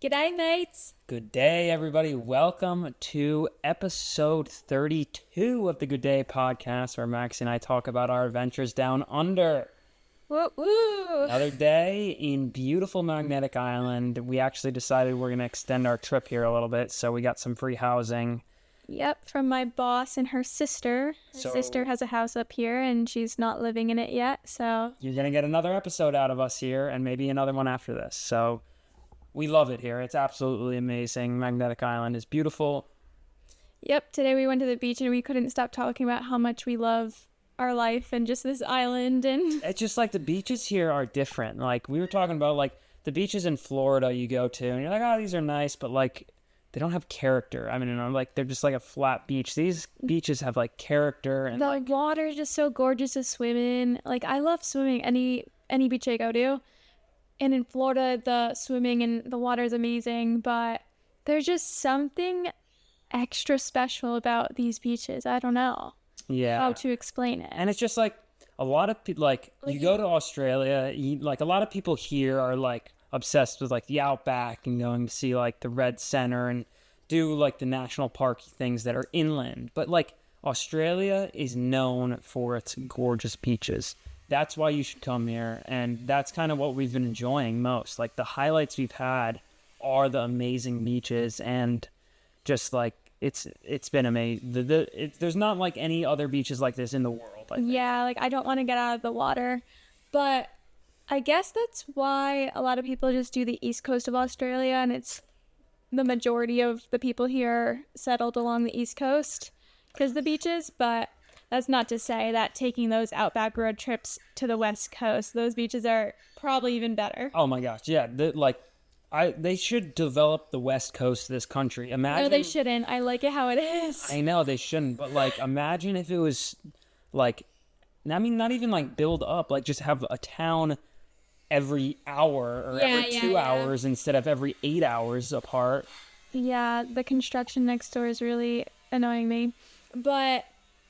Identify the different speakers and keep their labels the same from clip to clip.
Speaker 1: G'day, mates.
Speaker 2: Good day, everybody. Welcome to episode 32 of the Good Day podcast, where Maxi and I talk about our adventures down under.
Speaker 1: Woo woo.
Speaker 2: Another day in beautiful Magnetic Island. We actually decided we're going to extend our trip here a little bit, so we got some free housing.
Speaker 1: Yep, from my boss and her sister. Her sister has a house up here, and she's not living in it yet, so...
Speaker 2: You're going to get another episode out of us here, and maybe another one after this, so... We love it here. It's absolutely amazing. Magnetic Island is beautiful.
Speaker 1: Yep, today we went to the beach and we couldn't stop talking about how much we love our life and just this island. And
Speaker 2: it's just like the beaches here are different. Like we were talking about, like the beaches in Florida you go to and you're like, oh, these are nice, but like they don't have character. I mean, you know, like they're just like a flat beach. These beaches have like character, and
Speaker 1: the water is just so gorgeous to swim in. Like I love swimming any beach I go to. And in Florida, the swimming and the water is amazing, but there's just something extra special about these beaches. I don't know how to explain it.
Speaker 2: And it's just like a lot of people, like you go to Australia, like a lot of people here are like obsessed with like the outback and going to see like the Red Center and do like the national park things that are inland. But like Australia is known for its gorgeous beaches. That's why you should come here, and that's kind of what we've been enjoying most. Like, the highlights we've had are the amazing beaches, and just, like, it's been amazing. There's not, like, any other beaches like this in the world, I think.
Speaker 1: Yeah, like, I don't want to get out of the water, but I guess that's why a lot of people just do the east coast of Australia, and it's the majority of the people here settled along the east coast because of the beaches, but... That's not to say that taking those outback road trips to the west coast, those beaches are probably even better.
Speaker 2: Oh my gosh, yeah. They should develop the west coast of this country. Imagine.
Speaker 1: No, they shouldn't. I like it how it is.
Speaker 2: I know they shouldn't, but like, imagine if it was like, I mean, not even like build up, like just have a town every hour or every 2 hours instead of every 8 hours apart.
Speaker 1: Yeah, the construction next door is really annoying me, but.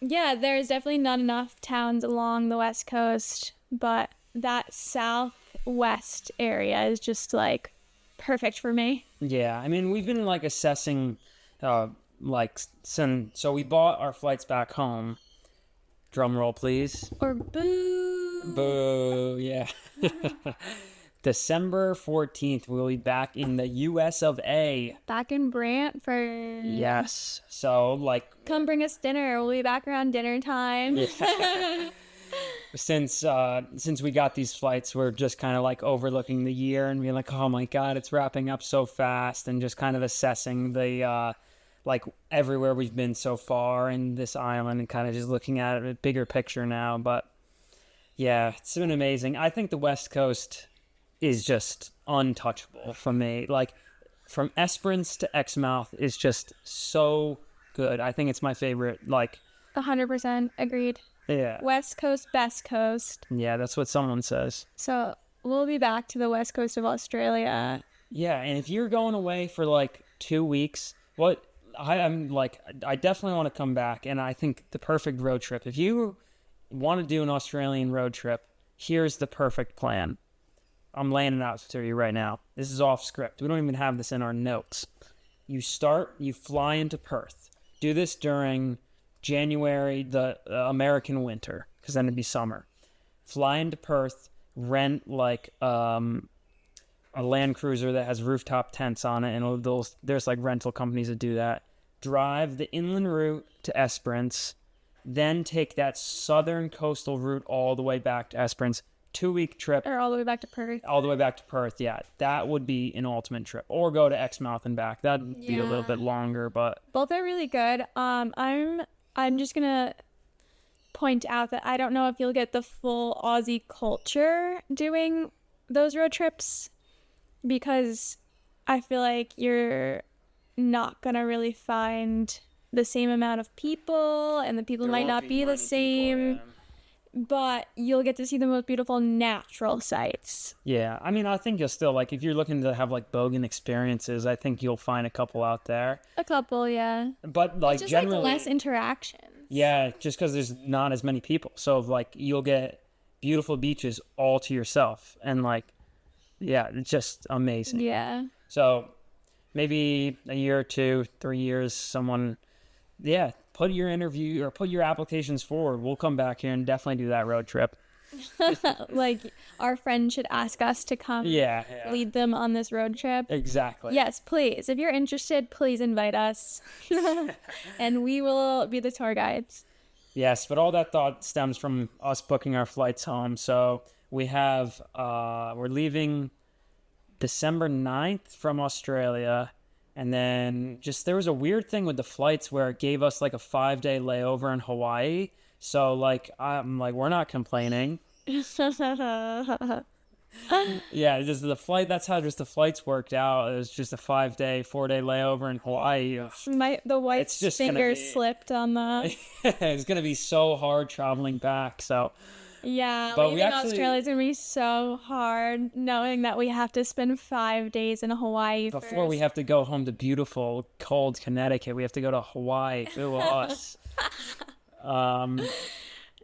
Speaker 1: Yeah, there's definitely not enough towns along the west coast, but that southwest area is just, like, perfect for me.
Speaker 2: Yeah, I mean, we've been, like, assessing, so we bought our flights back home. Drum roll, please.
Speaker 1: Or boo.
Speaker 2: Boo, yeah. December 14th, we'll be back in the US of A.
Speaker 1: Back in Brantford.
Speaker 2: Yes. So, like...
Speaker 1: Come bring us dinner. We'll be back around dinner time.
Speaker 2: Yeah. Since we got these flights, we're just kind of like overlooking the year and being like, oh my God, it's wrapping up so fast, and just kind of assessing the, like, everywhere we've been so far in this island and kind of just looking at it, a bigger picture now. But, yeah, it's been amazing. I think the West Coast... is just untouchable for me. Like, from Esperance to Exmouth is just so good. I think it's my favorite, like...
Speaker 1: 100% agreed.
Speaker 2: Yeah.
Speaker 1: West Coast, best coast.
Speaker 2: Yeah, that's what someone says.
Speaker 1: So, we'll be back to the west coast of Australia.
Speaker 2: Yeah, and if you're going away for, like, 2 weeks, I definitely want to come back, and I think the perfect road trip. If you want to do an Australian road trip, here's the perfect plan. I'm laying it out to you right now. This is off script. We don't even have this in our notes. You fly into Perth. Do this during January, the American winter, because then it'd be summer. Fly into Perth, rent like a Land Cruiser that has rooftop tents on it, and there's like rental companies that do that. Drive the inland route to Esperance, then take that southern coastal route all the way back to Esperance. 2-week trip.
Speaker 1: Or all the way back to Perth.
Speaker 2: All the way back to Perth, yeah. That would be an ultimate trip. Or go to Exmouth and back. That'd be a little bit longer, but...
Speaker 1: Both are really good. I'm just gonna point out that I don't know if you'll get the full Aussie culture doing those road trips, because I feel like you're not gonna really find the same amount of people, and the people might not be the same. But you'll get to see the most beautiful natural sights.
Speaker 2: Yeah, I mean, I think you'll still, like, if you're looking to have, like, bogan experiences, I think you'll find a couple out there.
Speaker 1: A couple, yeah.
Speaker 2: But, like,
Speaker 1: just
Speaker 2: generally...
Speaker 1: like less interactions.
Speaker 2: Yeah, just because there's not as many people. So, like, you'll get beautiful beaches all to yourself. And, like, yeah, it's just amazing.
Speaker 1: Yeah.
Speaker 2: So, maybe a year or 2, 3 years, someone, yeah, put your interview or put your applications forward. We'll come back here and definitely do that road trip.
Speaker 1: Like our friend should ask us to come
Speaker 2: Yeah.
Speaker 1: lead them on this road trip.
Speaker 2: Exactly.
Speaker 1: Yes, please. If you're interested, please invite us. And we will be the tour guides.
Speaker 2: Yes, but all that thought stems from us booking our flights home. So we have, we're leaving December 9th from Australia. And then just there was a weird thing with the flights where it gave us like a 5-day layover in Hawaii. So like, I'm like, we're not complaining. Yeah, just the flight. That's how just the flights worked out. It was just a 5-day, 4-day layover in Hawaii.
Speaker 1: The wife's
Speaker 2: just gonna
Speaker 1: fingers
Speaker 2: be-
Speaker 1: slipped on the.
Speaker 2: It's gonna be so hard traveling back. So
Speaker 1: Yeah,
Speaker 2: But we
Speaker 1: leaving
Speaker 2: actually-
Speaker 1: Australia's gonna be so hard, knowing that we have to spend 5 days in Hawaii
Speaker 2: before we have to go home to beautiful, cold Connecticut, we have to go to Hawaii. Ooh, us.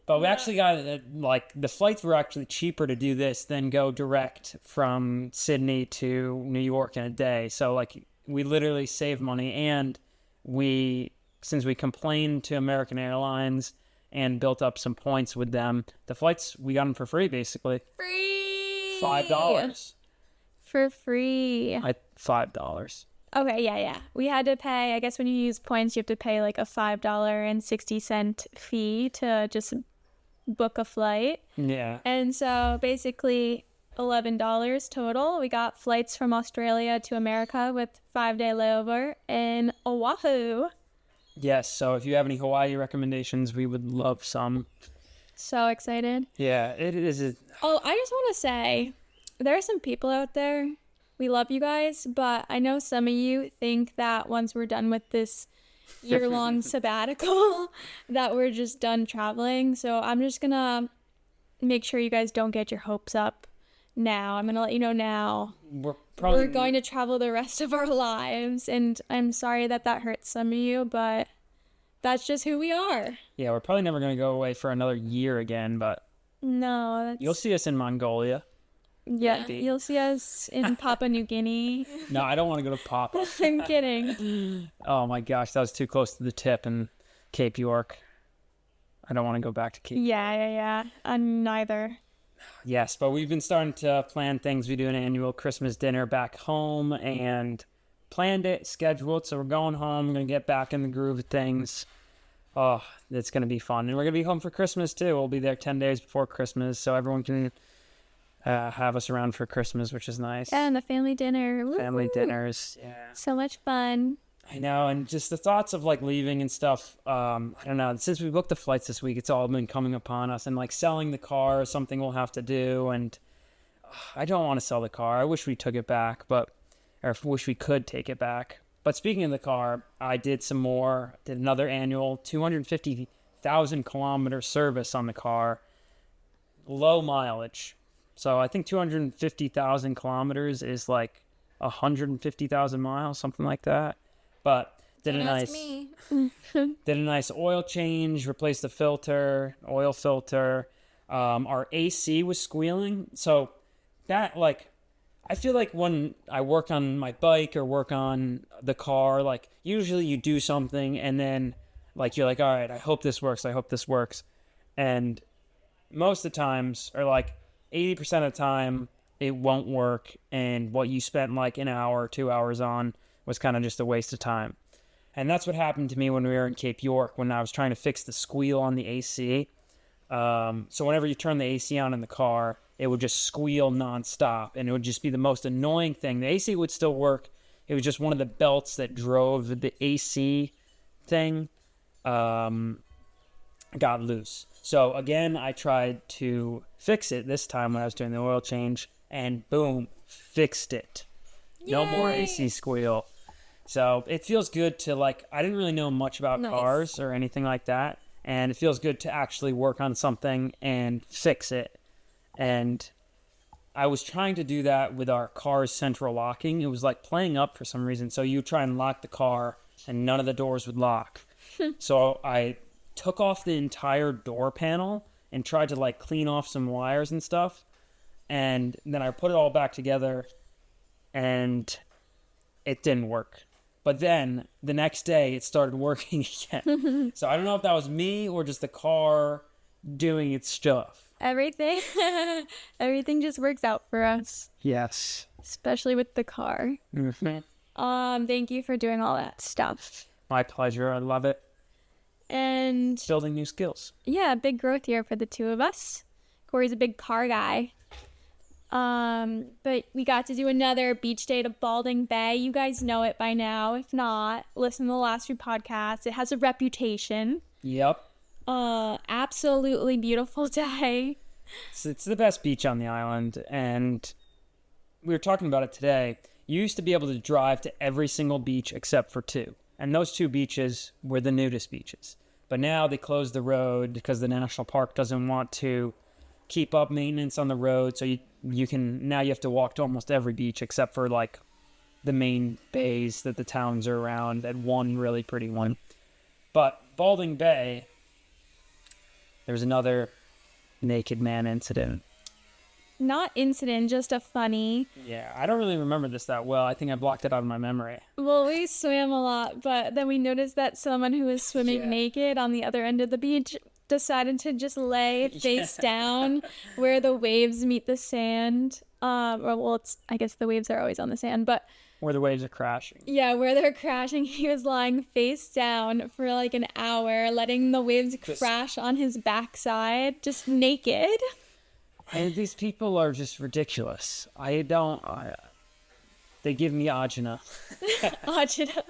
Speaker 2: But we actually got like the flights were actually cheaper to do this than go direct from Sydney to New York in a day. So like we literally saved money, and since we complained to American Airlines and built up some points with them, the flights we got them for free basically.
Speaker 1: free
Speaker 2: $5.
Speaker 1: for free.
Speaker 2: $5.
Speaker 1: Okay, yeah. We had to pay. I guess when you use points, you have to pay like a $5.60 fee to just book a flight.
Speaker 2: Yeah.
Speaker 1: And so basically $11 total. We got flights from Australia to America with 5-day layover in Oahu.
Speaker 2: Yes. So if you have any Hawaii recommendations, we would love some.
Speaker 1: So excited.
Speaker 2: Yeah, it is.
Speaker 1: Oh, I just want to say there are some people out there. We love you guys, but I know some of you think that once we're done with this year-long sabbatical that we're just done traveling. So I'm just gonna make sure you guys don't get your hopes up now. I'm gonna let you know now. We're going to travel the rest of our lives, and I'm sorry that hurts some of you, but that's just who we are.
Speaker 2: Yeah, we're probably never going to go away for another year again, but
Speaker 1: No,
Speaker 2: you'll see us in Mongolia.
Speaker 1: yeah,
Speaker 2: maybe.
Speaker 1: you'll see us in Papua New Guinea.
Speaker 2: No, I don't want to go to Papa.
Speaker 1: I'm kidding.
Speaker 2: Oh my gosh, that was too close to the tip in Cape York. I don't want to go back to Cape.
Speaker 1: Yeah. Neither.
Speaker 2: Yes, but we've been starting to plan things. We do an annual Christmas dinner back home and planned it, scheduled. So we're going home. We're going to get back in the groove of things. Oh, it's going to be fun. And we're going to be home for Christmas too. We'll be there 10 days before Christmas so everyone can have us around for Christmas, which is nice.
Speaker 1: Yeah, and the family dinner. Woo!
Speaker 2: Family dinners. Yeah.
Speaker 1: So much fun.
Speaker 2: I know, and just the thoughts of like leaving and stuff. I don't know. Since we booked the flights this week, it's all been coming upon us, and like selling the car is something we'll have to do. And I don't want to sell the car. I wish we took it back, or wish we could take it back. But speaking of the car, I did another annual 250,000 kilometer service on the car, low mileage. So I think 250,000 kilometers is like 150,000 miles, something like that. But did a nice oil change, replaced the filter, oil filter. Our AC was squealing. So that I feel like when I work on my bike or work on the car, like usually you do something and then like you're like, all right, I hope this works. And most of the times, or like 80% of the time, it won't work. And what you spent like an hour or 2 hours on was kind of just a waste of time. And that's what happened to me when we were in Cape York when I was trying to fix the squeal on the AC. So whenever you turn the AC on in the car, it would just squeal nonstop, and it would just be the most annoying thing. The AC would still work. It was just one of the belts that drove the AC thing got loose. So again, I tried to fix it this time when I was doing the oil change, and boom, fixed it.
Speaker 1: Yay!
Speaker 2: No more AC squeal. So it feels good to I didn't really know much about cars or anything like that. And it feels good to actually work on something and fix it. And I was trying to do that with our car's central locking. It was like playing up for some reason. So you try and lock the car and none of the doors would lock. So I took off the entire door panel and tried to clean off some wires and stuff. And then I put it all back together and it didn't work. But then the next day it started working again. So I don't know if that was me or just the car doing its stuff.
Speaker 1: Everything just works out for us,
Speaker 2: Yes.
Speaker 1: especially with the car. Thank you for doing all that stuff.
Speaker 2: My pleasure. I love it.
Speaker 1: And
Speaker 2: Building new skills.
Speaker 1: yeah, big growth here for the two of us. Corey's a big car guy. But we got to do another beach day to Balding Bay. You guys know it by now. If not, listen to the last few podcasts. It has a reputation.
Speaker 2: Yep.
Speaker 1: Absolutely beautiful day.
Speaker 2: It's the best beach on the island, and we were talking about it today. You used to be able to drive to every single beach except for 2. And those 2 beaches were the nudist beaches. But now they closed the road because the national park doesn't want to keep up maintenance on the road. So you have to walk to almost every beach except for like the main bays that the towns are around, and one really pretty one. But Balding Bay, there's another naked man incident.
Speaker 1: Not incident, just a funny.
Speaker 2: Yeah, I don't really remember this that well. I think I blocked it out of my memory.
Speaker 1: Well, we swam a lot, but then we noticed that someone who was swimming naked on the other end of the beach decided to just lay face down where the waves meet the sand. I guess the waves are always on the sand, but
Speaker 2: where the waves are crashing.
Speaker 1: Yeah, where they're crashing. He was lying face down for like an hour, letting the waves crash on his backside, just naked.
Speaker 2: And these people are just ridiculous. They give me agina.
Speaker 1: Agina.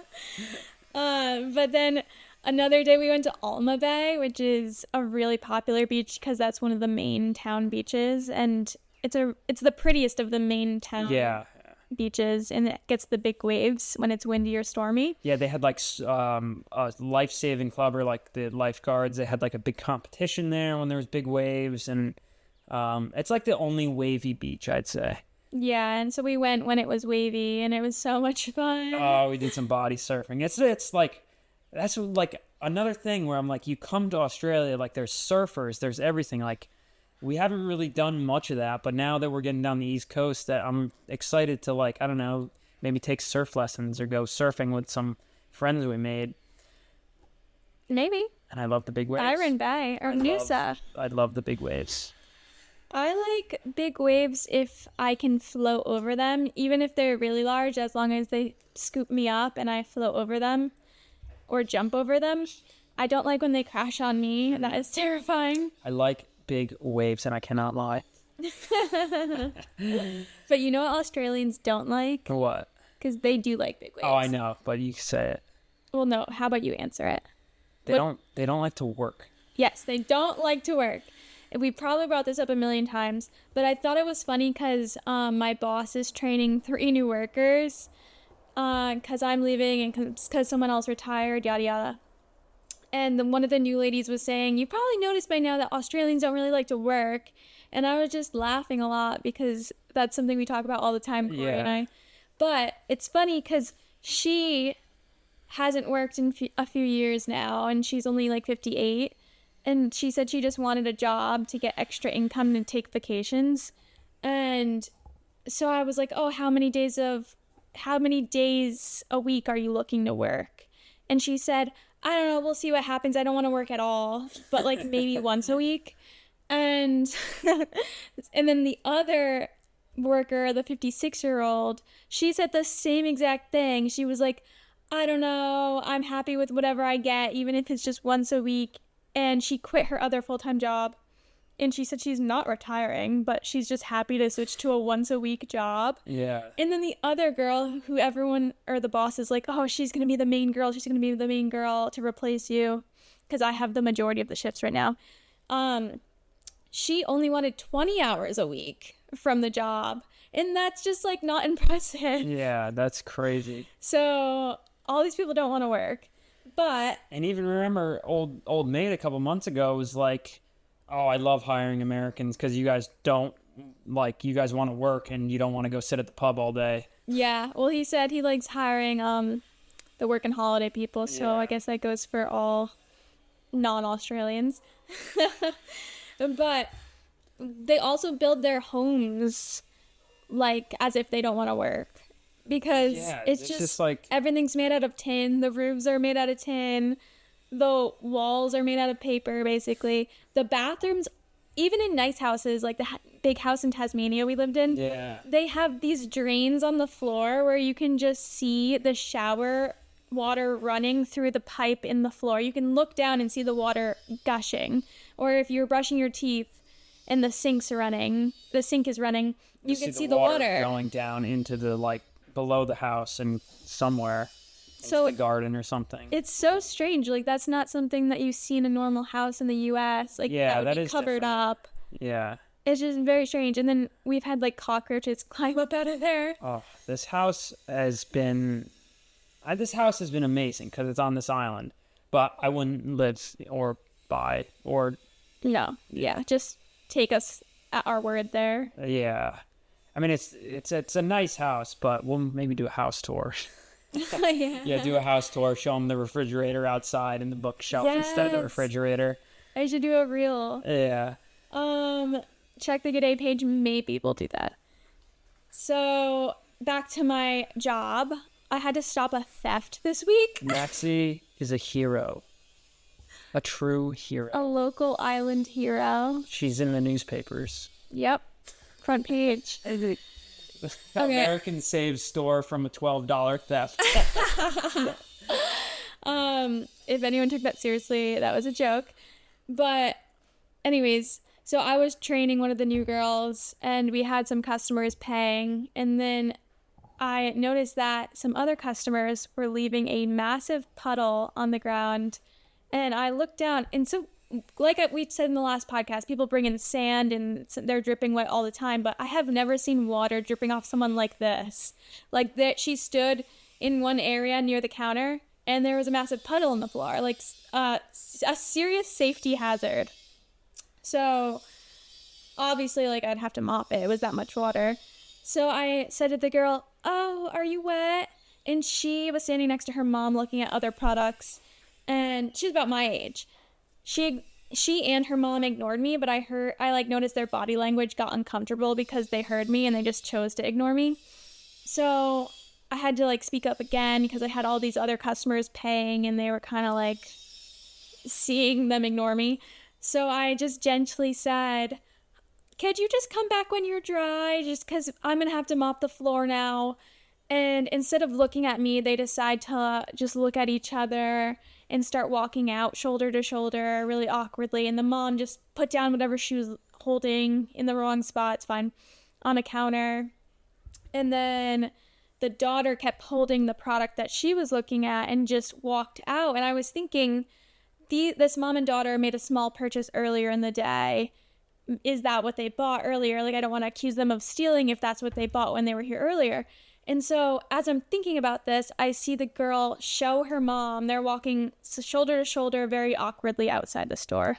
Speaker 1: But then another day we went to Alma Bay, which is a really popular beach because that's one of the main town beaches, and it's the prettiest of the main town beaches, and it gets the big waves when it's windy or stormy.
Speaker 2: Yeah, they had like a life-saving club, or like the lifeguards. They had like a big competition there when there was big waves, and it's like the only wavy beach, I'd say.
Speaker 1: Yeah, and so we went when it was wavy, and it was so much fun.
Speaker 2: Oh, we did some body surfing. It's like, that's like another thing where I'm like, you come to Australia, like there's surfers, there's everything. Like, we haven't really done much of that, but now that we're getting down the East Coast, that I'm excited to, like, I don't know, maybe take surf lessons or go surfing with some friends we made.
Speaker 1: Maybe.
Speaker 2: And I love the big waves.
Speaker 1: Byron Bay or Noosa.
Speaker 2: I love the big waves.
Speaker 1: I like big waves if I can float over them, even if they're really large, as long as they scoop me up and I float over them or jump over them. I don't like when they crash on me. That is terrifying.
Speaker 2: I like big waves, and I cannot lie.
Speaker 1: But you know what Australians don't like?
Speaker 2: What?
Speaker 1: Because they do like big waves.
Speaker 2: Oh, I know, but you can say it.
Speaker 1: Well, no. How about you answer it?
Speaker 2: They don't like to work.
Speaker 1: Yes, they don't like to work. We probably brought this up a million times, but I thought it was funny because my boss is training 3 new workers because I'm leaving and because someone else retired, yada yada. And one of the new ladies was saying, you probably noticed by now that Australians don't really like to work. And I was just laughing a lot because that's something we talk about all the time, Corey and I. But it's funny because she hasn't worked in a few years now, and she's only like 58. And she said she just wanted a job to get extra income and take vacations. And so I was like, oh, how many days a week are you looking to work? And she said, I don't know, we'll see what happens. I don't want to work at all, but like maybe once a week. And and then the other worker, the 56-year-old, she said the same exact thing. She was like, I don't know, I'm happy with whatever I get, even if it's just once a week. And she quit her other full-time job. And she said she's not retiring, but she's just happy to switch to a once-a-week job.
Speaker 2: Yeah.
Speaker 1: And then the other girl, who everyone, or the boss is like, oh, she's going to be the main girl. She's going to be the main girl to replace you. Because I have the majority of the shifts right now. She only wanted 20 hours a week from the job. And that's just, like, not impressive.
Speaker 2: Yeah, that's crazy.
Speaker 1: So all these people don't want to work. But...
Speaker 2: And even remember, old mate a couple months ago was like, oh, I love hiring Americans because you guys want to work and you don't want to go sit at the pub all day.
Speaker 1: Yeah, well, he said he likes hiring the work and holiday people, so I guess that goes for all non-Australians. But they also build their homes like as if they don't want to work. because
Speaker 2: Yeah,
Speaker 1: it's
Speaker 2: it's
Speaker 1: just
Speaker 2: just like
Speaker 1: everything's made out of tin. The roofs are made out of tin. The walls are made out of paper, basically. The bathrooms, even in nice houses, like the big house in Tasmania we lived in,
Speaker 2: yeah.
Speaker 1: they have these drains on the floor where you can just see the shower water running through the pipe in the floor. You can look down and see the water gushing. Or if you're brushing your teeth and the sink is running, you can see the water
Speaker 2: going down into the like below the house and somewhere.
Speaker 1: So
Speaker 2: the garden or something.
Speaker 1: It's so strange. Like, that's not something that you see in a normal house in the U.S. Like,
Speaker 2: Yeah,
Speaker 1: that would
Speaker 2: that
Speaker 1: be
Speaker 2: is
Speaker 1: covered
Speaker 2: different.
Speaker 1: up.
Speaker 2: Yeah.
Speaker 1: It's just very strange. And then we've had, like, cockroaches climb up out of there.
Speaker 2: Oh, this house has been amazing because it's on this island. But I wouldn't live or buy or...
Speaker 1: No. Yeah. Just take us at our word there.
Speaker 2: Yeah. I mean, it's a nice house, but we'll maybe do a house tour.
Speaker 1: Yeah.
Speaker 2: Yeah, do a house tour, show them the refrigerator outside and the bookshelf instead of the
Speaker 1: Yes.
Speaker 2: refrigerator.
Speaker 1: I should do a reel.
Speaker 2: Yeah.
Speaker 1: Check the Good Day page. Maybe we'll do that. So, back to my job. I had to stop a theft this week.
Speaker 2: Maxi is a hero. A true hero.
Speaker 1: A local island hero.
Speaker 2: She's in the newspapers.
Speaker 1: Yep. Front page.
Speaker 2: American saves store from a $12 theft.
Speaker 1: If anyone took that seriously, that was a joke. But anyways, so I was training one of the new girls and we had some customers paying, and then I noticed that some other customers were leaving a massive puddle on the ground, and I looked down, and so like we said in the last podcast, people bring in sand and they're dripping wet all the time, but I have never seen water dripping off someone like this. Like, that she stood in one area near the counter and there was a massive puddle on the floor, like a serious safety hazard. So obviously, like, I'd have to mop it. It was that much water. So I said to the girl, "Oh, are you wet?" And she was standing next to her mom looking at other products, and she's about my age. She and her mom ignored me, but I noticed their body language got uncomfortable because they heard me and they just chose to ignore me. So I had to, like, speak up again because I had all these other customers paying and they were kind of like seeing them ignore me. So I just gently said, "Could you just come back when you're dry? Just because I'm going to have to mop the floor now." And instead of looking at me, they decide to just look at each other and start walking out shoulder to shoulder really awkwardly. And the mom just put down whatever she was holding in the wrong spot, it's fine, on a counter. And then the daughter kept holding the product that she was looking at and just walked out. And I was thinking, this mom and daughter made a small purchase earlier in the day. Is that what they bought earlier? Like, I don't want to accuse them of stealing if that's what they bought when they were here earlier. And so as I'm thinking about this, I see the girl show her mom. They're walking shoulder to shoulder very awkwardly outside the store.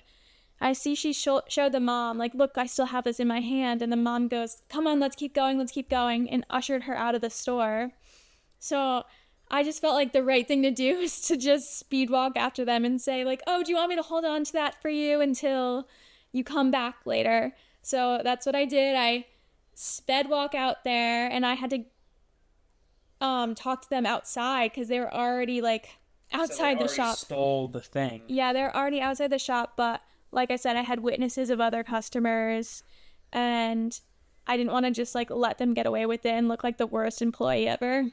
Speaker 1: I see she showed the mom, like, "Look, I still have this in my hand." And the mom goes, "Come on, let's keep going, and ushered her out of the store. So I just felt like the right thing to do is to just speed walk after them and say, like, "Oh, do you want me to hold on to that for you until you come back later?" So that's what I did. I sped walk out there, and I had to talk to them outside because they were already, like, outside the shop.
Speaker 2: Stole the thing.
Speaker 1: Yeah, they're already outside the shop, but like I said, I had witnesses of other customers, and I didn't want to just, like, let them get away with it and look like the worst employee ever.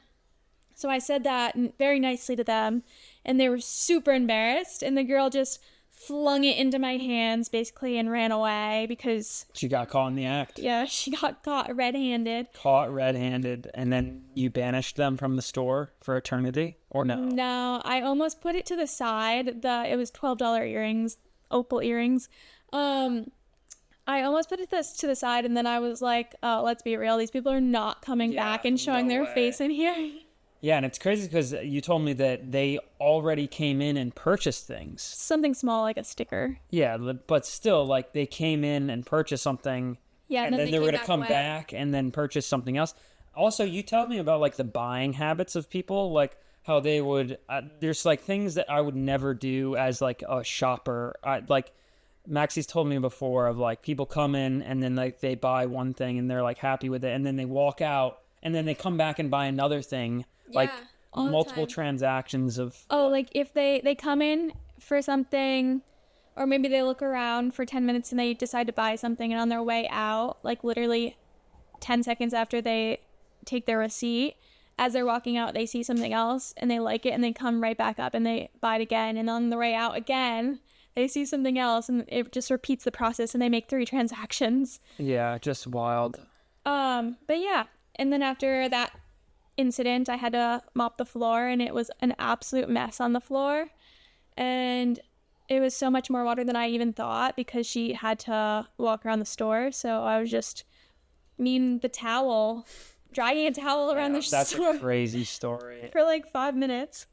Speaker 1: So I said that very nicely to them, and they were super embarrassed, and the girl just flung it into my hands basically and ran away because
Speaker 2: She got caught in the act.
Speaker 1: yeah, she got caught red-handed.
Speaker 2: Caught red-handed, and then you banished them from the store for eternity, or no?
Speaker 1: No, I almost put it to the side. It was $12 earrings, opal earrings. I almost put it to the side, and then I was like, "Oh, let's be real. These people are not coming back and showing
Speaker 2: no
Speaker 1: their
Speaker 2: way.
Speaker 1: face in here."
Speaker 2: Yeah, and it's crazy because you told me that they already came in and purchased things.
Speaker 1: Something small like a sticker.
Speaker 2: Yeah, but still, like, they came in and purchased something,
Speaker 1: Yeah,
Speaker 2: and then they were
Speaker 1: came
Speaker 2: going to come
Speaker 1: wet.
Speaker 2: back and then purchase something else. Also, you told me about, like, the buying habits of people, like how they would, there's, like, things that I would never do as, like, a shopper. Like, Maxi's told me before of, like, people come in and then, like, they buy one thing and they're, like, happy with it, and then they walk out and then they come back and buy another thing, like
Speaker 1: all the
Speaker 2: multiple
Speaker 1: time.
Speaker 2: transactions of.
Speaker 1: Oh, like if they come in for something, or maybe they look around for 10 minutes and they decide to buy something, and on their way out, like literally 10 seconds after they take their receipt, as they're walking out, they see something else and they like it, and they come right back up and they buy it again, and on the way out again they see something else, and it just repeats the process, and they make 3 transactions.
Speaker 2: Yeah, just wild.
Speaker 1: But yeah, and then after that incident, I had to mop the floor, and it was an absolute mess on the floor, and it was so much more water than I even thought, because she had to walk around the store, so I was just the towel, dragging a towel around the
Speaker 2: That's
Speaker 1: store
Speaker 2: a crazy story.
Speaker 1: for like 5 minutes.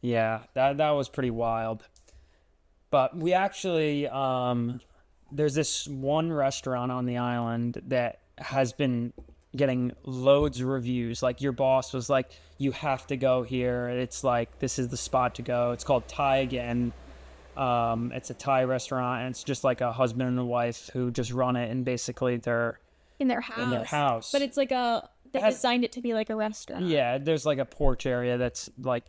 Speaker 2: Yeah, that was pretty wild. But we actually, there's this one restaurant on the island that has been getting loads of reviews. Like, your boss was like, you have to go here. It's like, this is the spot to go. It's called Thai Again. It's a Thai restaurant, and it's just like a husband and a wife who just run it, and basically they're
Speaker 1: In their house. But it's like they designed it to be like a restaurant.
Speaker 2: Yeah, there's like a porch area that's like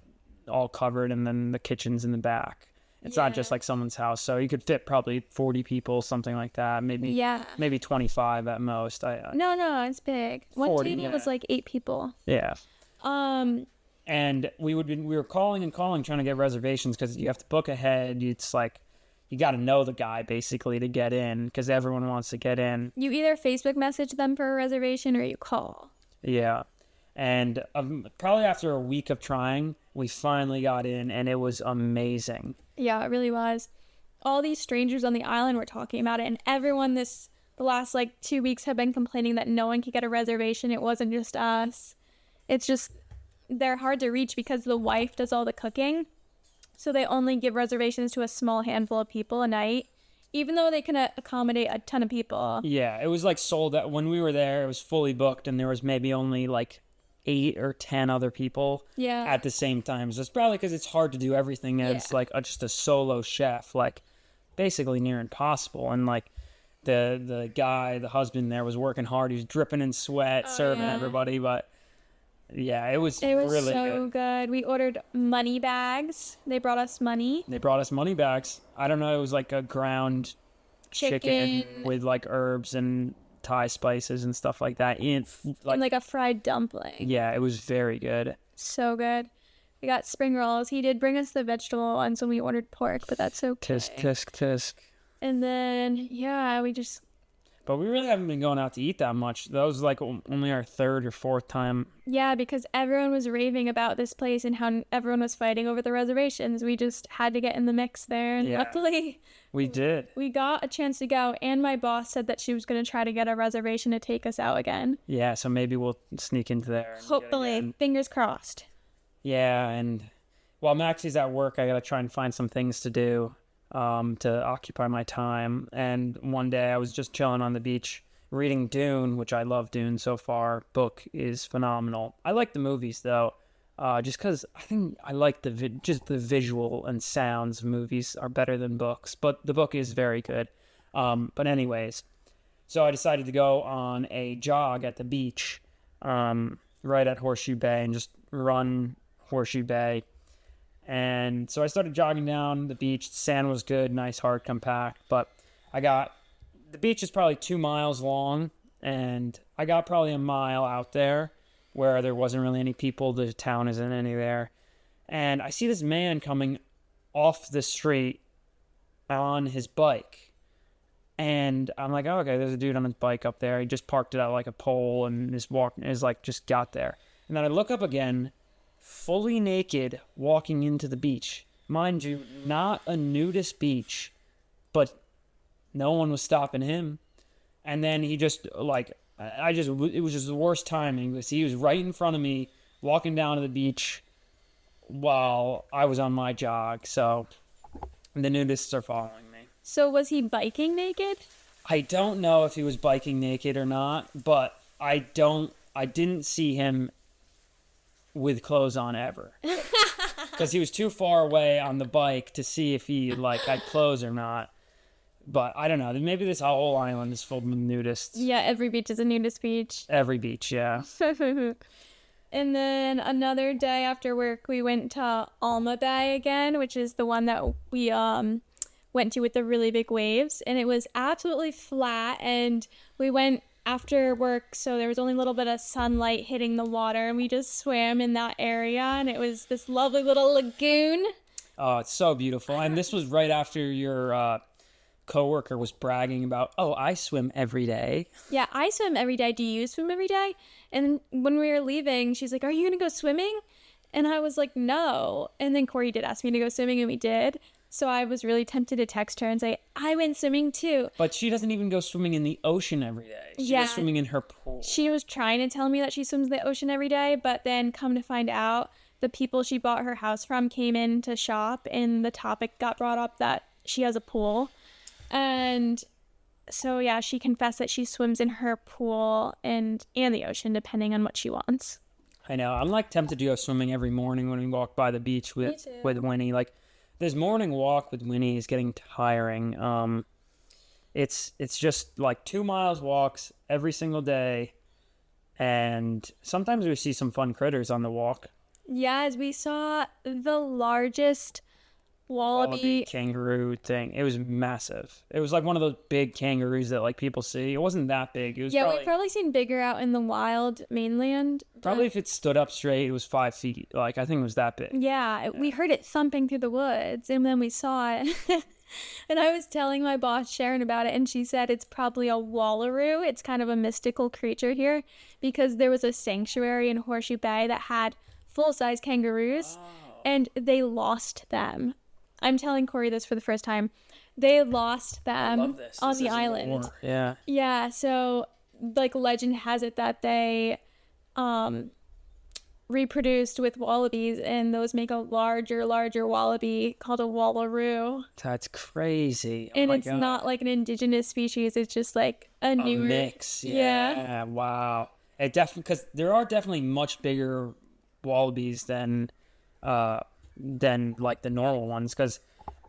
Speaker 2: all covered, and then the kitchen's in the back. It's not just like someone's house, so you could fit probably 40 people, something like that. Maybe 25 at most.
Speaker 1: No, it's big.
Speaker 2: 40,
Speaker 1: One table was like 8 people.
Speaker 2: Yeah. And we were calling and calling, trying to get reservations, because you have to book ahead. It's like, you got to know the guy basically to get in, because everyone wants to get in.
Speaker 1: You either Facebook message them for a reservation or you call.
Speaker 2: Yeah. And probably after a week of trying, we finally got in, and it was amazing.
Speaker 1: Yeah, it really was. All these strangers on the island were talking about it, and everyone the last like 2 weeks have been complaining that no one could get a reservation. It wasn't just us. It's just, they're hard to reach because the wife does all the cooking. So they only give reservations to a small handful of people a night, even though they can accommodate a ton of people.
Speaker 2: Yeah, it was like sold out. When we were there, it was fully booked, and there was maybe only like 8 or 10 other people at the same time. So it's probably because it's hard to do everything as like just a solo chef, like basically near impossible. And like the guy, the husband there, was working hard. He was dripping in sweat, serving everybody. But yeah, it was really
Speaker 1: so good. We ordered money bags. They brought us money.
Speaker 2: They brought us money bags. I don't know. It was like a ground chicken with like herbs and Thai spices and stuff like that in
Speaker 1: like a fried dumpling.
Speaker 2: Yeah, it was very good.
Speaker 1: So good. We got spring rolls. He did bring us the vegetable ones when we ordered pork, but that's okay.
Speaker 2: Tisk.
Speaker 1: And then
Speaker 2: But we really haven't been going out to eat that much. That was like only our 3rd or 4th time.
Speaker 1: Yeah, because everyone was raving about this place and how everyone was fighting over the reservations. We just had to get in the mix there. And luckily,
Speaker 2: we did.
Speaker 1: We got a chance to go. And my boss said that she was going to try to get a reservation to take us out again.
Speaker 2: Yeah, so maybe we'll sneak into there.
Speaker 1: Hopefully. Fingers crossed.
Speaker 2: Yeah, and while Maxi's at work, I got to try and find some things to do. To occupy my time. And one day I was just chilling on the beach reading Dune, which I love Dune so far. Book is phenomenal. I like the movies though, just because I think I like the visual and sounds of movies are better than books, but the book is very good. But anyways, so I decided to go on a jog at the beach, right at Horseshoe Bay, and just run Horseshoe Bay. And so I started jogging down the beach. The sand was good, nice, hard, compact. But the beach is probably 2 miles long, and I got probably a mile out there where there wasn't really any people. The town isn't any there. And I see this man coming off the street on his bike. And I'm like, oh, okay, there's a dude on his bike up there. He just parked it at like a pole and just got there. And then I look up again, fully naked, walking into the beach. Mind you, not a nudist beach, but no one was stopping him. And then he just, it was just the worst timing. He was right in front of me, walking down to the beach while I was on my jog. So the nudists are following me.
Speaker 1: So was he biking naked?
Speaker 2: I don't know if he was biking naked or not, but I didn't see him with clothes on ever, because he was too far away on the bike to see if he had clothes or not. But I don't know. Maybe this whole island is filled with nudists.
Speaker 1: Yeah, every beach is a nudist beach.
Speaker 2: Every beach, yeah.
Speaker 1: And then another day after work, we went to Alma Bay again, which is the one that we went to with the really big waves. And it was absolutely flat. And we went after work, so there was only a little bit of sunlight hitting the water. And we just swam in that area. And it was this lovely little lagoon.
Speaker 2: Oh, it's so beautiful. And this was right after your coworker was bragging about, oh, I swim every day.
Speaker 1: Yeah, I swim every day. Do you swim every day? And when we were leaving, she's like, are you going to go swimming? And I was like, no. And then Corey did ask me to go swimming, and we did. So I was really tempted to text her and say, I went swimming too.
Speaker 2: But she doesn't even go swimming in the ocean every day. She goes swimming in her pool.
Speaker 1: She was trying to tell me that she swims in the ocean every day, but then come to find out, the people she bought her house from came in to shop, and the topic got brought up that she has a pool. And so, yeah, she confessed that she swims in her pool and the ocean, depending on what she wants.
Speaker 2: I know. I'm like tempted to go swimming every morning when we walk by the beach with Winnie. Like, this morning walk with Winnie is getting tiring. It's just like 2 miles walks every single day. And sometimes we see some fun critters on the walk.
Speaker 1: Yeah, as we saw the largest wallaby
Speaker 2: kangaroo thing. It was massive. It was like one of those big kangaroos that like people see. It wasn't that big. It was
Speaker 1: we've probably seen bigger out in the wild mainland.
Speaker 2: Probably if it stood up straight, it was 5 feet. Like, I think it was that big.
Speaker 1: Yeah, we heard it thumping through the woods, and then we saw it. And I was telling my boss Sharon about it, and she said it's probably a wallaroo. It's kind of a mystical creature here because there was a sanctuary in Horseshoe Bay that had full-size kangaroos, and they lost them. I'm telling Corey this for the first time. They lost them on the island.
Speaker 2: Yeah.
Speaker 1: Yeah, so like legend has it that they reproduced with wallabies, and those make a larger wallaby called a wallaroo.
Speaker 2: That's crazy.
Speaker 1: And it's not like an indigenous species. It's just like a new
Speaker 2: mix. Yeah. Wow. It definitely, because there are definitely much bigger wallabies than like the normal ones, because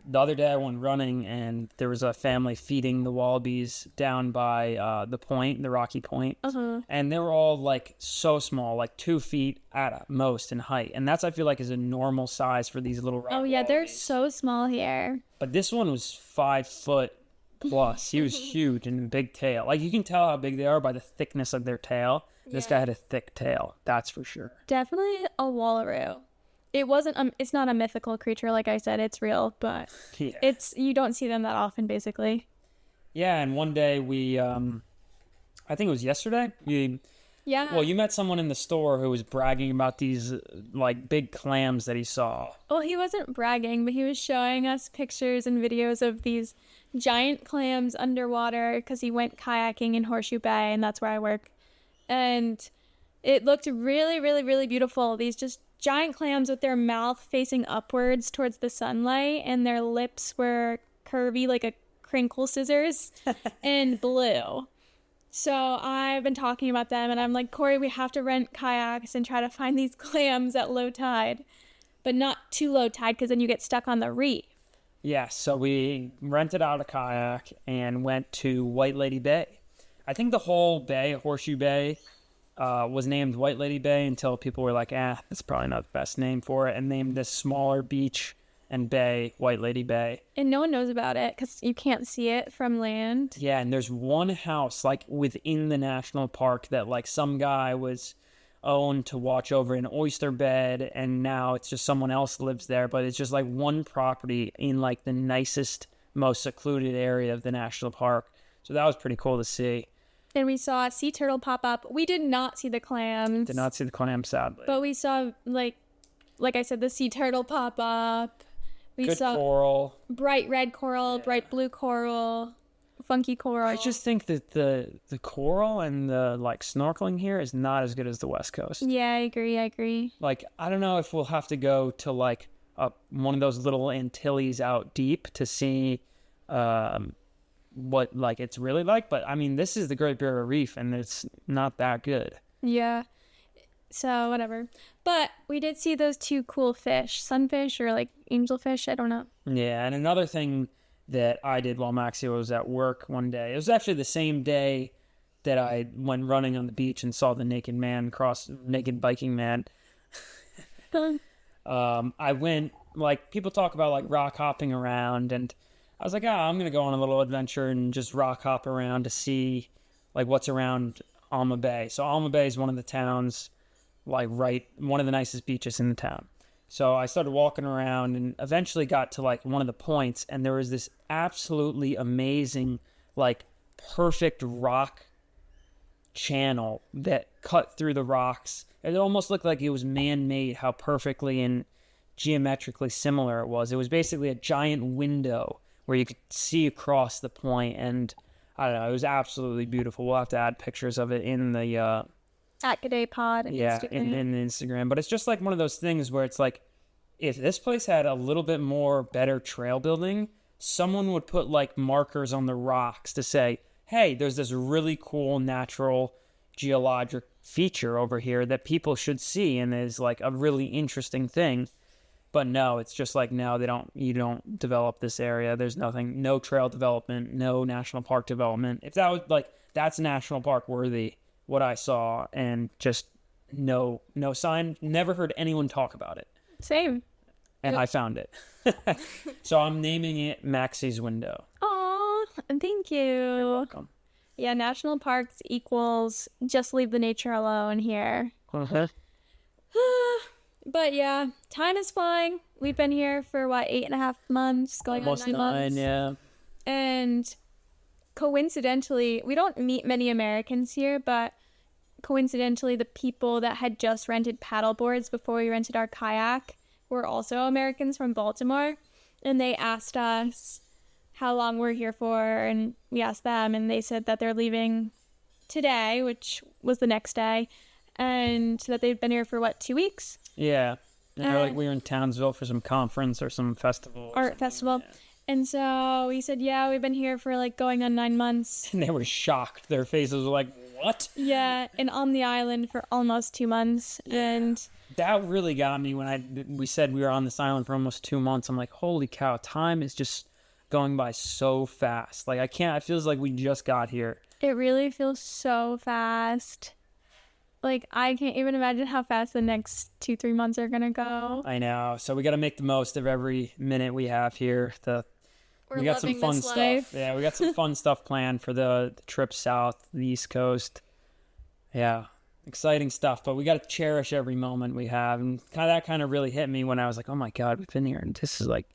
Speaker 2: the other day I went running and there was a family feeding the wallabies down by the point, the Rocky Point, and they were all like so small, like 2 feet at most in height, and that's, I feel like, is a normal size for these little rock wallabies.
Speaker 1: They're so small here.
Speaker 2: But this one was 5 foot plus. He was huge and a big tail. Like, you can tell how big they are by the thickness of their tail. This guy had a thick tail, that's for sure.
Speaker 1: Definitely a wallaroo. It wasn't. It's not a mythical creature, like I said. It's real, but you don't see them that often, basically.
Speaker 2: Yeah, and one day we, I think it was yesterday. Well, you met someone in the store who was bragging about these like big clams that he saw.
Speaker 1: Well, he wasn't bragging, but he was showing us pictures and videos of these giant clams underwater because he went kayaking in Horseshoe Bay, and that's where I work. And it looked really, really, really beautiful. These just giant clams with their mouth facing upwards towards the sunlight, and their lips were curvy like a crinkle scissors and blue. So I've been talking about them, and I'm like, Corey, we have to rent kayaks and try to find these clams at low tide, but not too low tide because then you get stuck on the reef.
Speaker 2: Yeah, so we rented out a kayak and went to White Lady Bay. I think the whole bay, Horseshoe Bay, was named White Lady Bay until people were like, that's probably not the best name for it, and named this smaller beach and bay White Lady Bay.
Speaker 1: And no one knows about it because you can't see it from land.
Speaker 2: Yeah, and there's one house like within the national park that like some guy was owned to watch over an oyster bed, and now it's just someone else lives there, but it's just like one property in like the nicest, most secluded area of the national park. So that was pretty cool to see.
Speaker 1: And we saw a sea turtle pop up. We did not see the clams.
Speaker 2: Did not see the clams, sadly.
Speaker 1: But we saw, like I said, the sea turtle pop up. We saw
Speaker 2: coral.
Speaker 1: Bright red coral, bright blue coral, funky coral.
Speaker 2: I just think that the coral and the like snorkeling here is not as good as the West Coast.
Speaker 1: Yeah, I agree.
Speaker 2: Like, I don't know if we'll have to go to like one of those little Antilles out deep to see what like it's really like, but I mean, this is the Great Barrier Reef and it's not that good.
Speaker 1: Yeah, so whatever, but we did see those 2 cool fish, sunfish or like angelfish, I don't know.
Speaker 2: Yeah, and another thing that I did while Maxi was at work one day. It was actually the same day that I went running on the beach and saw the naked biking man. I went, like, people talk about, like, rock hopping around, and I was like, I'm going to go on a little adventure and just rock hop around to see, like, what's around Alma Bay. So Alma Bay is one of the towns, like, one of the nicest beaches in the town. So I started walking around and eventually got to, like, one of the points, and there was this absolutely amazing, like, perfect rock channel that cut through the rocks. It almost looked like it was man-made, how perfectly and geometrically similar it was. It was basically a giant window where you could see across the point, and I don't know, it was absolutely beautiful. We'll have to add pictures of it in the
Speaker 1: at G'day Pod.
Speaker 2: In the Instagram. But it's just like one of those things where it's like, if this place had a little bit more better trail building, someone would put like markers on the rocks to say, hey, there's this really cool natural geologic feature over here that people should see and is like a really interesting thing. But no, it's just like, no, you don't develop this area. There's nothing, no trail development, no national park development. If that was like, that's national park worthy, what I saw, and just no sign, never heard anyone talk about it.
Speaker 1: Same.
Speaker 2: And I found it. So I'm naming it Maxi's Window.
Speaker 1: Aw, thank you.
Speaker 2: You're welcome.
Speaker 1: Yeah, national parks equals just leave the nature alone here.
Speaker 2: Uh-huh.
Speaker 1: But yeah, time is flying. We've been here for 8.5 months, going
Speaker 2: Almost
Speaker 1: on 9 months.
Speaker 2: Yeah.
Speaker 1: And coincidentally, we don't meet many Americans here, but coincidentally, the people that had just rented paddle boards before we rented our kayak were also Americans from Baltimore. And they asked us how long we're here for, and we asked them, and they said that they're leaving today, which was the next day, and that they've been here for 2 weeks?
Speaker 2: Yeah. And like we were in Townsville for some conference or some festival.
Speaker 1: Art festival. Yeah. And so we said, yeah, we've been here for going on 9 months.
Speaker 2: And they were shocked. Their faces were like, what?
Speaker 1: Yeah, and on the island for almost 2 months. And
Speaker 2: that really got me when we said we were on this island for almost 2 months. I'm like, holy cow, time is just going by so fast. Like, it feels like we just got here.
Speaker 1: It really feels so fast. Like, I can't even imagine how fast the next 2-3 months are going to go.
Speaker 2: I know. So we got to make the most of every minute we have here. We got some fun stuff. Yeah, we got some fun stuff planned for the trip south, the East Coast. Yeah, exciting stuff. But we got to cherish every moment we have. And that kind of really hit me when I was like, oh my God, we've been here. And this is like,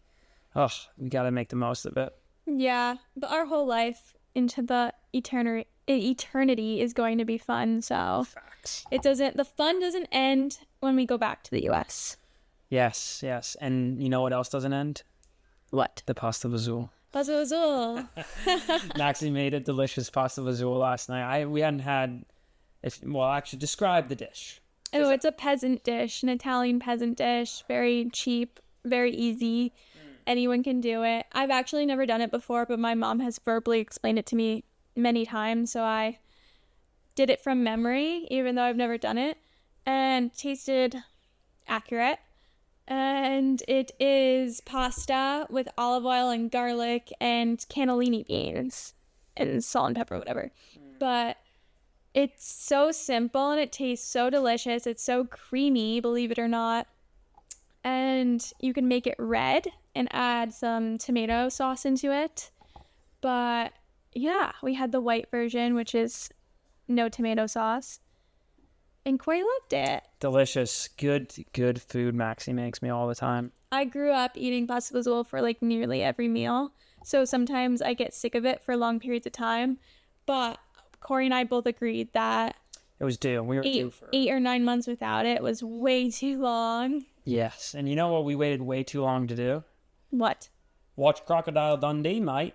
Speaker 2: we got to make the most of it.
Speaker 1: Yeah, but our whole life into the eternity is going to be fun. So
Speaker 2: Facts.
Speaker 1: The fun doesn't end when we go back to the U.S.
Speaker 2: Yes. And you know what else doesn't end?
Speaker 1: What?
Speaker 2: The pasta vazul.
Speaker 1: Pasta vazul.
Speaker 2: Maxi made a delicious pasta vazul last night. We hadn't had. Actually, describe the dish.
Speaker 1: Oh, it's a peasant dish, an Italian peasant dish. Very cheap, very easy. Anyone can do it. I've actually never done it before, but my mom has verbally explained it to me many times, so I did it from memory, even though I've never done it, and tasted accurate. And it is pasta with olive oil and garlic and cannellini beans and salt and pepper, whatever. But it's so simple and it tastes so delicious. It's so creamy, believe it or not. And you can make it red and add some tomato sauce into it. But yeah, we had the white version, which is no tomato sauce. And Corey loved it. Delicious.
Speaker 2: Good food Maxi makes me all the time.
Speaker 1: I grew up eating pasta vazul for nearly every meal. So sometimes I get sick of it for long periods of time. But Corey and I both agreed that
Speaker 2: it was due. We were due for
Speaker 1: 8 or 9 months without it was way too long.
Speaker 2: Yes. And you know what we waited way too long to do?
Speaker 1: What?
Speaker 2: Watch Crocodile Dundee, mate.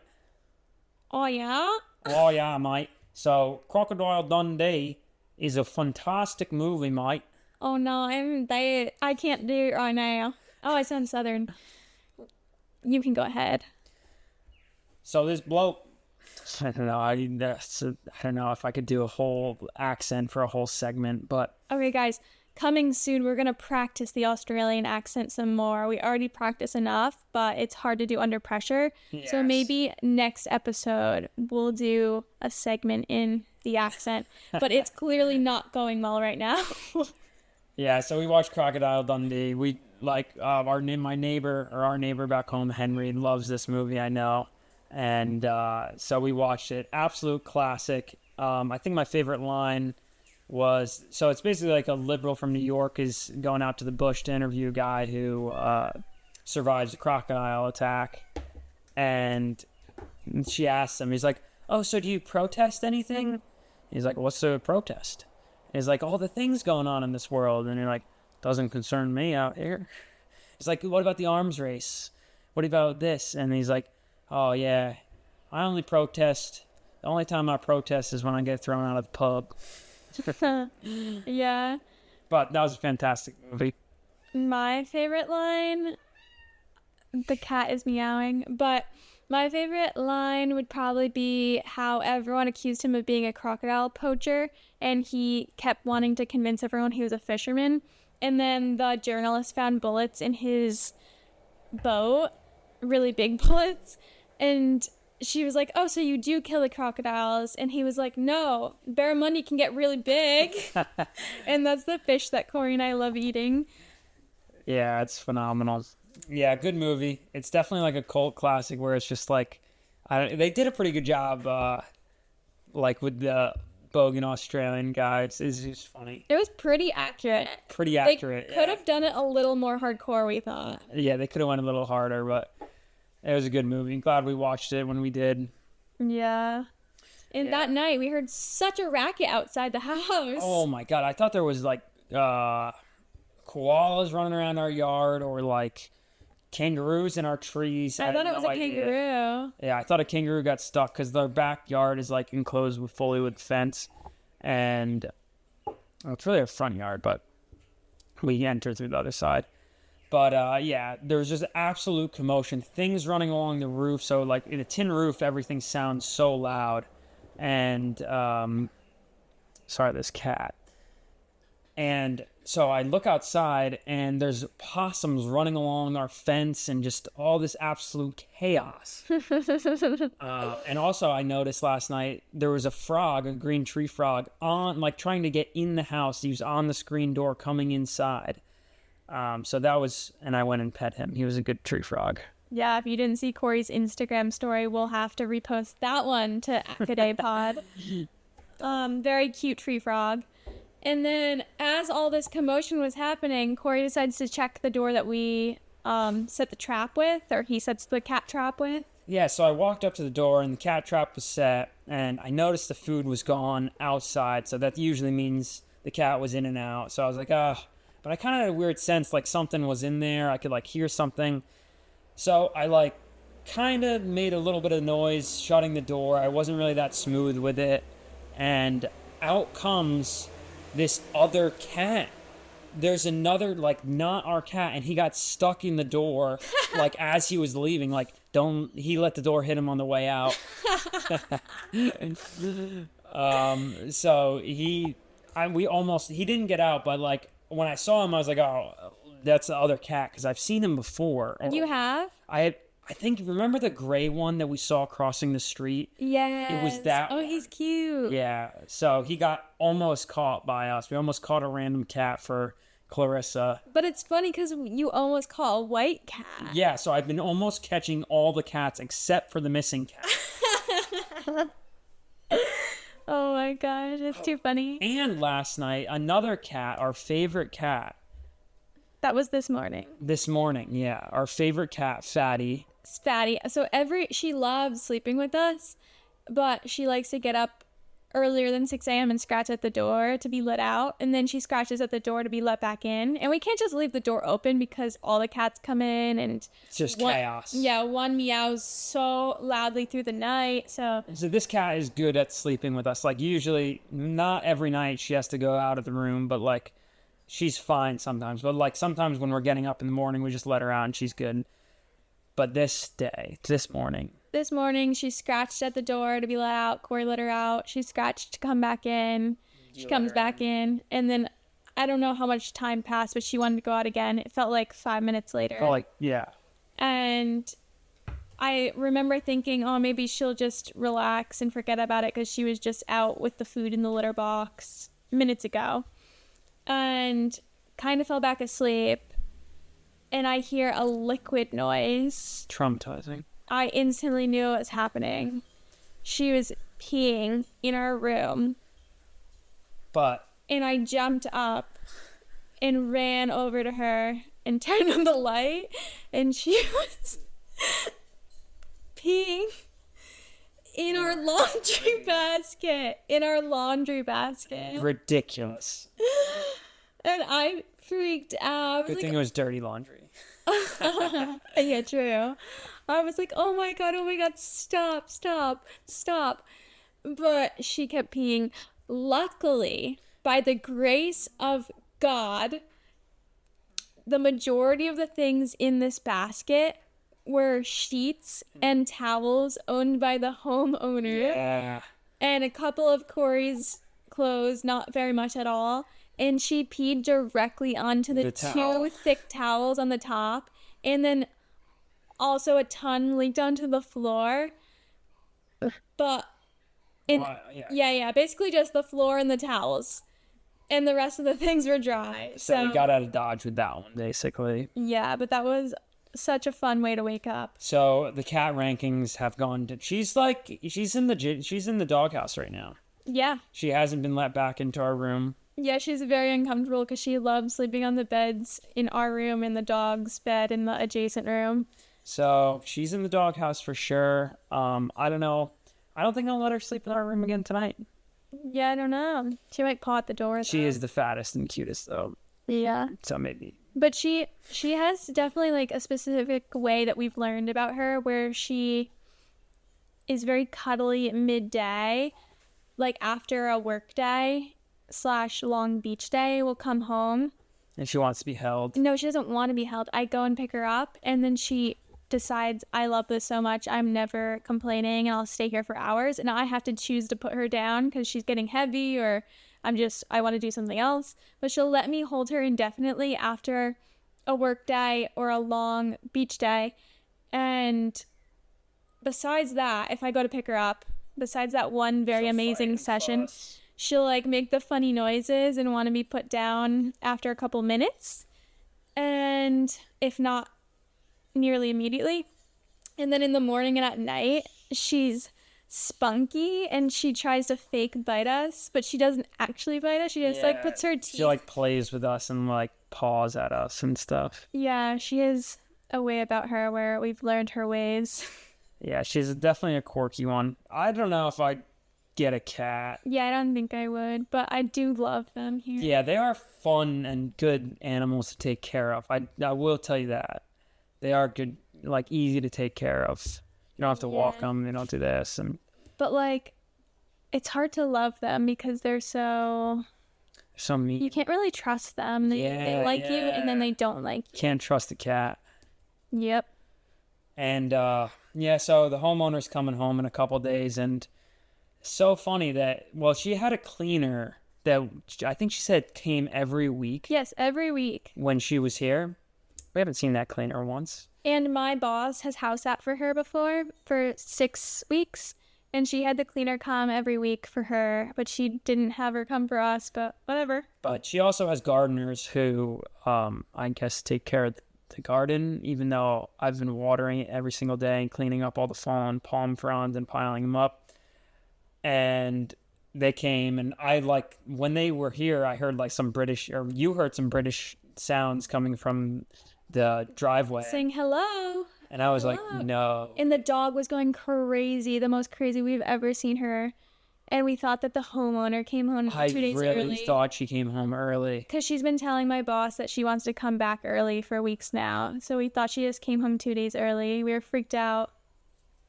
Speaker 1: Oh, yeah?
Speaker 2: Oh, yeah, mate. So, Crocodile Dundee is a fantastic movie, mate.
Speaker 1: Oh, no, I can't do it right now. Oh, I sound Southern. You can go ahead.
Speaker 2: So this bloke, I don't know if I could do a whole accent for a whole segment, but...
Speaker 1: Okay, guys, coming soon, we're going to practice the Australian accent some more. We already practice enough, but it's hard to do under pressure.
Speaker 2: Yes.
Speaker 1: So maybe next episode, we'll do a segment in the accent. But it's clearly not going well right now.
Speaker 2: Yeah, so we watched Crocodile Dundee. We like our neighbor back home, Henry, loves this movie, I know. And so we watched it. Absolute classic. I think my favorite line was, so it's basically like a liberal from New York is going out to the bush to interview a guy who survives a crocodile attack. And she asks him, he's like, oh, so do you protest anything? He's like, what's the protest? He's like, all the things going on in this world. And you're like, doesn't concern me out here. He's like, what about the arms race? What about this? And he's like, oh, yeah, I only protest. The only time I protest is when I get thrown out of the pub.
Speaker 1: Yeah.
Speaker 2: But that was a fantastic movie.
Speaker 1: My favorite line, the cat is meowing, but my favorite line would probably be how everyone accused him of being a crocodile poacher, and he kept wanting to convince everyone he was a fisherman. And then the journalist found bullets in his boat, really big bullets, and she was like, oh, so you do kill the crocodiles? And he was like, no, barramundi can get really big. And that's the fish that Corey and I love eating.
Speaker 2: Yeah, it's phenomenal. Yeah, good movie. It's definitely like a cult classic where it's just like, they did a pretty good job, like with the bogan Australian guy. It's just funny.
Speaker 1: It was pretty accurate.
Speaker 2: Pretty accurate.
Speaker 1: They could have done it a little more hardcore, we thought.
Speaker 2: Yeah, they could have went a little harder, but it was a good movie. Glad we watched it when we did.
Speaker 1: Yeah. And that night, we heard such a racket outside the house.
Speaker 2: Oh my God. I thought there was like koalas running around our yard or like kangaroos in our trees.
Speaker 1: I thought it was a kangaroo.
Speaker 2: Yeah, I thought a kangaroo got stuck because their backyard is like enclosed fully with fence. And well, it's really a front yard, but we enter through the other side. But, yeah, there was just absolute commotion. Things running along the roof. So, like, in a tin roof, everything sounds so loud. And, sorry, this cat. And so I look outside, and there's possums running along our fence and just all this absolute chaos. And also, I noticed last night, there was a frog, a green tree frog, trying to get in the house. He was on the screen door coming inside. So that was, and I went and pet him. He was a good tree frog.
Speaker 1: Yeah, if you didn't see Corey's Instagram story, we'll have to repost that one to Accaday Pod. Very cute tree frog. And then as all this commotion was happening, Corey decides to check the door that we set the trap with, or he sets the cat trap with.
Speaker 2: Yeah, so I walked up to the door and the cat trap was set, and I noticed the food was gone outside, so that usually means the cat was in and out. So I was like, but I kind of had a weird sense, like something was in there. I could like hear something. So I like kind of made a little bit of noise shutting the door. I wasn't really that smooth with it. And out comes this other cat. There's another, like, not our cat, and he got stuck in the door, like, as he was leaving. Like, he let the door hit him on the way out. So he didn't get out, but, like, when I saw him, I was like, oh, that's the other cat, because I've seen him before.
Speaker 1: You have?
Speaker 2: I think, remember the gray one that we saw crossing the street?
Speaker 1: Yes.
Speaker 2: It was that one.
Speaker 1: He's cute.
Speaker 2: Yeah, so he got almost caught by us. We almost caught a random cat for Clarissa.
Speaker 1: But it's funny because you almost caught a white cat.
Speaker 2: Yeah, so I've been almost catching all the cats except for the missing cat.
Speaker 1: Oh my gosh, it's too funny.
Speaker 2: And last night, another cat, our favorite cat.
Speaker 1: That was this morning.
Speaker 2: This morning, yeah. Our favorite cat, Fatty.
Speaker 1: Fatty. So she loves sleeping with us, but she likes to get up earlier than 6 a.m. and scratch at the door to be let out. And then she scratches at the door to be let back in. And we can't just leave the door open because all the cats come in and
Speaker 2: it's just chaos.
Speaker 1: Yeah, one meows so loudly through the night. So
Speaker 2: this cat is good at sleeping with us. Like usually, not every night she has to go out of the room, but like she's fine sometimes. But like sometimes when we're getting up in the morning, we just let her out and she's good. But this morning, she scratched at the door to be let out. Corey let her out. She scratched to come back in. She comes back in. And then
Speaker 1: I don't know how much time passed, but she wanted to go out again. It felt like 5 minutes later.
Speaker 2: Felt like, yeah.
Speaker 1: And I remember thinking, oh, maybe she'll just relax and forget about it because she was just out with the food in the litter box minutes ago. And kind of fell back asleep. And I hear a liquid noise.
Speaker 2: Traumatizing.
Speaker 1: I instantly knew what was happening. She was peeing in our room.
Speaker 2: But.
Speaker 1: And I jumped up and ran over to her and turned on the light. And she was peeing in our laundry basket.
Speaker 2: Ridiculous.
Speaker 1: And I freaked out.
Speaker 2: Good thing it was dirty laundry.
Speaker 1: Yeah, true. I was like, oh my god, stop. But she kept peeing. Luckily, by the grace of God, the majority of the things in this basket were sheets and towels owned by the homeowner.
Speaker 2: Yeah.
Speaker 1: And a couple of Corey's clothes, not very much at all. And she peed directly onto the two thick towels on the top. And then also a ton leaked onto the floor. But yeah, basically just the floor and the towels. And the rest of the things were dry.
Speaker 2: So we got out of Dodge with that one, basically.
Speaker 1: Yeah, but that was such a fun way to wake up.
Speaker 2: So the cat rankings have gone to... She's in the doghouse right now.
Speaker 1: Yeah.
Speaker 2: She hasn't been let back into our room.
Speaker 1: Yeah, she's very uncomfortable because she loves sleeping on the beds in our room and the dog's bed in the adjacent room.
Speaker 2: So she's in the doghouse for sure. I don't know. I don't think I'll let her sleep in our room again tonight.
Speaker 1: Yeah, I don't know. She might paw at the door.
Speaker 2: She is the fattest and cutest, though.
Speaker 1: Yeah.
Speaker 2: So maybe.
Speaker 1: But she has definitely like a specific way that we've learned about her where she is very cuddly at midday, like after a work day / long beach day, will come home.
Speaker 2: And she wants to be held.
Speaker 1: No, she doesn't want to be held. I go and pick her up, and then she decides, I love this so much, I'm never complaining, and I'll stay here for hours. And I have to choose to put her down because she's getting heavy, or I want to do something else. But she'll let me hold her indefinitely after a work day or a long beach day. And besides that, if I go to pick her up, besides that one very amazing session, she'll like make the funny noises and want to be put down after a couple minutes. And if not, nearly immediately. And then in the morning and at night, she's spunky and she tries to fake bite us, but she doesn't actually bite us. She just like puts her teeth.
Speaker 2: She like plays with us and like paws at us and stuff.
Speaker 1: Yeah, she has a way about her where we've learned her ways.
Speaker 2: Yeah, she's definitely a quirky one. I don't know if I'd get a cat.
Speaker 1: Yeah, I don't think I would, but I do love them here.
Speaker 2: Yeah, they are fun and good animals to take care of. I will tell you that. They are good, like easy to take care of. You don't have to walk them. They don't do this.
Speaker 1: But like, it's hard to love them because they're so
Speaker 2: mean.
Speaker 1: You can't really trust them. They like you and then they don't like you.
Speaker 2: Can't trust a cat.
Speaker 1: Yep.
Speaker 2: And so the homeowner's coming home in a couple days, and so funny that, well, she had a cleaner that I think she said came every week.
Speaker 1: Yes, every week.
Speaker 2: When she was here. We haven't seen that cleaner once.
Speaker 1: And my boss has house sat for her before for 6 weeks. And she had the cleaner come every week for her. But she didn't have her come for us, but whatever.
Speaker 2: But she also has gardeners who, I guess, take care of the garden. Even though I've been watering it every single day and cleaning up all the fallen palm fronds and piling them up. And they came, and when they were here, I heard like you heard some British sounds coming from the driveway.
Speaker 1: Saying hello.
Speaker 2: And I was like, no.
Speaker 1: And the dog was going crazy, the most crazy we've ever seen her. And we thought that the homeowner came home 2 days early. I really
Speaker 2: thought she came home early.
Speaker 1: Because she's been telling my boss that she wants to come back early for weeks now. So we thought she just came home 2 days early. We were freaked out.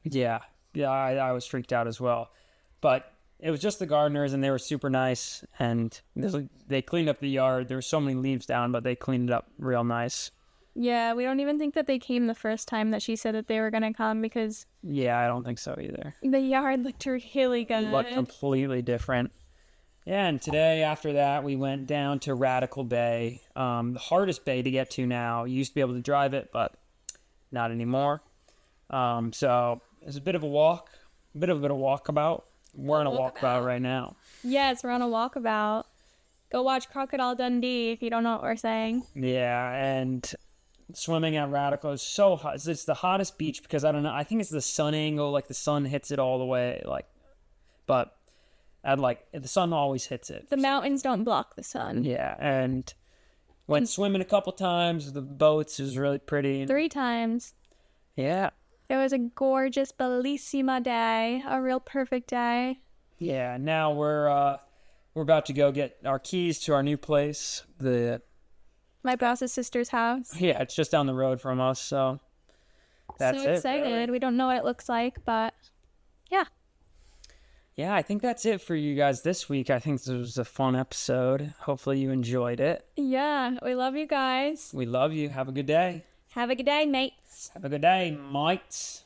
Speaker 2: Yeah, I was freaked out as well. But it was just the gardeners, and they were super nice. And they cleaned up the yard. There were so many leaves down, but they cleaned it up real nice.
Speaker 1: Yeah, we don't even think that they came the first time that she said that they were going to come because...
Speaker 2: Yeah, I don't think so either.
Speaker 1: The yard looked really good.
Speaker 2: It looked completely different. Yeah, and today after that we went down to Radical Bay, the hardest bay to get to now. You used to be able to drive it, but not anymore. So it's a bit of a walk, a bit of walkabout. We're on a walkabout right now.
Speaker 1: Yes, we're on a walkabout. Go watch Crocodile Dundee if you don't know what we're saying.
Speaker 2: Yeah, and swimming at Radical is so hot. It's the hottest beach because I don't know. I think it's the sun angle, like the sun hits it all the way, but the sun always hits it.
Speaker 1: The mountains don't block the sun.
Speaker 2: Yeah, and went swimming a couple times. The boats is really pretty.
Speaker 1: 3 times.
Speaker 2: Yeah.
Speaker 1: It was a gorgeous, bellissima day. A real perfect day.
Speaker 2: Yeah. Now we're about to go get our keys to our new place.
Speaker 1: My boss's sister's house.
Speaker 2: Yeah, it's just down the road from us, so that's it.
Speaker 1: So excited. Really. We don't know what it looks like, but yeah.
Speaker 2: Yeah, I think that's it for you guys this week. I think this was a fun episode. Hopefully you enjoyed it.
Speaker 1: Yeah, we love you guys.
Speaker 2: We love you. Have a good day.
Speaker 1: Have a good day, mates.
Speaker 2: Have a good day, mates.